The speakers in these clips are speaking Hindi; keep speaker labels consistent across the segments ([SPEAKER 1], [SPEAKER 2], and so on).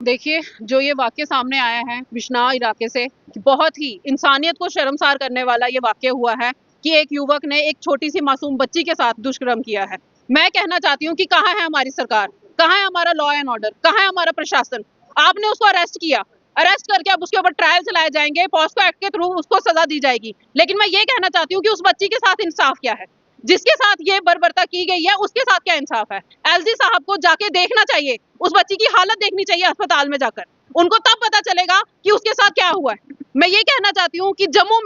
[SPEAKER 1] देखिए, जो ये वाक़या सामने आया है बिश्नाह इलाके से, बहुत ही इंसानियत को शर्मसार करने वाला ये वाक़या हुआ है कि एक युवक ने एक छोटी-सी मासूम बच्ची के साथ दुष्कर्म किया है। मैं कहना चाहती हूँ कि कहाँ है हमारी सरकार? कहाँ है हमारा लॉ एंड ऑर्डर? कहाँ है हमारा प्रशासन? आपने उसको अरेस्ट किया, अरेस्ट करके अब उसके ऊपर ट्रायल चलाए जाएँगे, पॉस्को एक्ट के थ्रू उसको सज़ा दी जाएगी। लेकिन मैं ये कहना चाहती हूँ कि उस बच्ची के साथ इंसाफ क्या है? जिसके साथ ये बर्बरता की गई है, उसके साथ क्या इंसाफ है? एलजी साहब को जाके देखना चाहिए, उस बच्ची की हालत देखनी चाहिए अस्पताल में जाकर। उनको तब पता चलेगा कि उसके साथ क्या हुआ है। मैं ये कहना चाहती हूँ कि जम्मू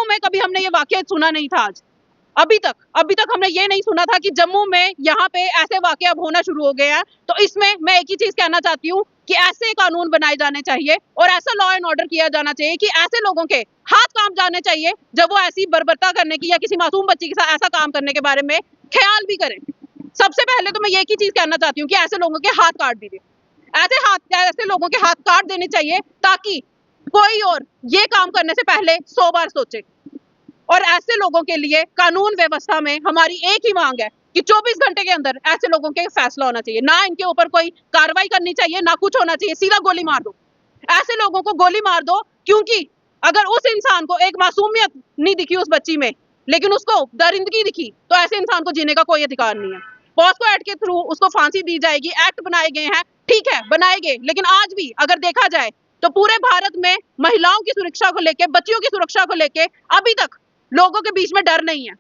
[SPEAKER 1] में कभी हमने ये वाक़या सुना नहीं था आज। अभी तक हमने ये नहीं सुना था कि जम्मू में यहाँ पे ऐसे वाक़े अब होना शुरू हो गए हैं। तो इसमें मैं एक ही चीज़ कहना चाहती हूँ कि ऐसे कानून बनाए जाने चाहिए और ऐसा लॉ एंड ऑर्डर किया जाना चाहिए कि ऐसे लोगों के हाथ काँप जाने चाहिए जब वो ऐसी बर्बरता करने की या किसी मासूम बच्ची के साथ ऐसा काम करने के बारे में ख्याल भी करें। सबसे पहले तो मैं एक ही चीज़ कहना चाहती हूँ कि ऐसे लोगों के हाथ काट दीजिए। ऐसे लोगों के हाथ काट देने चाहिए ताकि कोई और ये काम करने से पहले 100 बार सोचे। और ऐसे लोगों के लिए कानून व्यवस्था में हमारी एक ही मांग है कि 24 घंटे के अंदर ऐसे लोगों के फैसला होना चाहिए। ना इनके ऊपर कोई कार्रवाई करनी चाहिए, ना कुछ होना चाहिए, सीधा गोली मार दो। ऐसे लोगों को गोली मार दो, क्योंकि अगर उस इंसान को एक मासूमियत नहीं दिखी उस बच्ची में, लेकिन उसको दरिंदगी दिखी, तो ऐसे इंसान को जीने का कोई अधिकार नहीं है। पॉस्को एक्ट के थ्रू उसको फांसी दी जाएगी, एक्ट बनाए गए हैं, ठीक है बनाए गए, लेकिन आज भी अगर देखा जाए तो पूरे भारत में महिलाओं की सुरक्षा को लेके, बच्चियों की सुरक्षा को लेके अभी तक लोगों के बीच में डर नहीं है।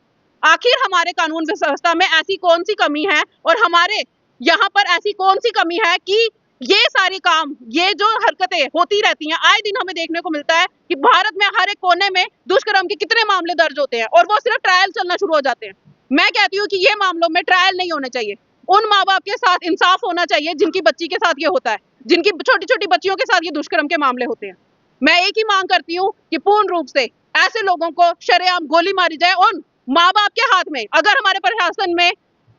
[SPEAKER 1] आखिर हमारे कानून व्यवस्था में ऐसी कौन सी कमी है और हमारे यहाँ पर ऐसी कौन सी कमी है कि ये सारी काम, ये जो हरकतें होती रहती हैं, आए दिन हमें देखने को मिलता है कि भारत में हर एक कोने में दुष्कर्म के कितने मामले दर्ज होते हैं और वो सिर्फ ट्रायल चलना शुरू हो जाते हैं। मैं कहती हूँ कि ये मामलों में ट्रायल नहीं होने चाहिए। उन माँ बाप के साथ इंसाफ होना चाहिए जिनकी बच्ची के साथ ये होता है, जिनकी छोटी छोटी बच्चियों के साथ ये दुष्कर्म के मामले होते हैं। मैं एक ही मांग करती हूँ कि पूर्ण रूप से ऐसे लोगों को शरेआम गोली मारी जाए। उन माँ बाप के हाथ में, अगर हमारे प्रशासन में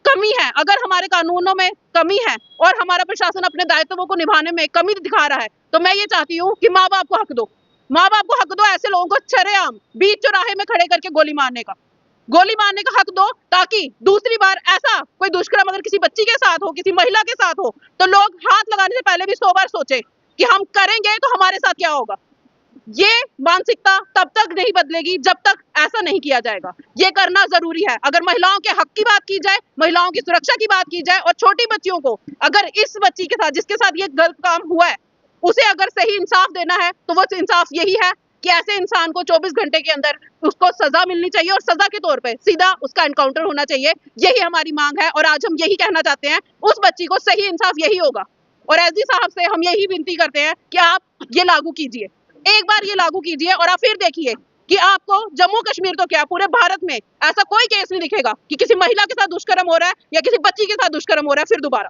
[SPEAKER 1] कमी है, अगर हमारे कानूनों में कमी है और हमारा प्रशासन अपने दायित्वों को निभाने में कमी दिखा रहा है, तो मैं ये चाहती हूँ कि माँ बाप को हक दो, माँ बाप को हक दो ऐसे लोगों को शरेआम बीच चौराहे में खड़े करके गोली मारने का हक दो, ताकि दूसरी बार ऐसा कोई दुष्कर्म अगर किसी बच्ची के साथ हो, किसी महिला के साथ हो, तो लोग हाथ लगाने से पहले भी 100 बार सोचे कि हम करेंगे तो हमारे साथ क्या होगा। ये मानसिकता तब तक नहीं बदलेगी जब तक ऐसा नहीं किया जाएगा। ये करना जरूरी है। अगर महिलाओं के हक की बात की जाए, महिलाओं की सुरक्षा की बात की जाए और छोटी बच्चियों को, अगर इस बच्ची के साथ जिसके साथ ये गलत काम हुआ है, उसे अगर सही इंसाफ देना है तो वो इंसाफ यही है कि ऐसे इंसान को 24 घंटे के अंदर उसको सजा मिलनी चाहिए और सजा के तौर पे सीधा उसका एनकाउंटर होना चाहिए। यही हमारी मांग है और आज हम यही कहना चाहते हैं, उस बच्ची को सही इंसाफ यही होगा। और एसडी साहब से हम यही विनती करते हैं कि आप ये लागू कीजिए, एक बार ये लागू कीजिए और आप फिर देखिए कि आपको जम्मू कश्मीर तो क्या पूरे भारत में ऐसा कोई केस नहीं दिखेगा कि किसी महिला के साथ दुष्कर्म हो रहा है या किसी बच्ची के साथ दुष्कर्म हो रहा है फिर दोबारा।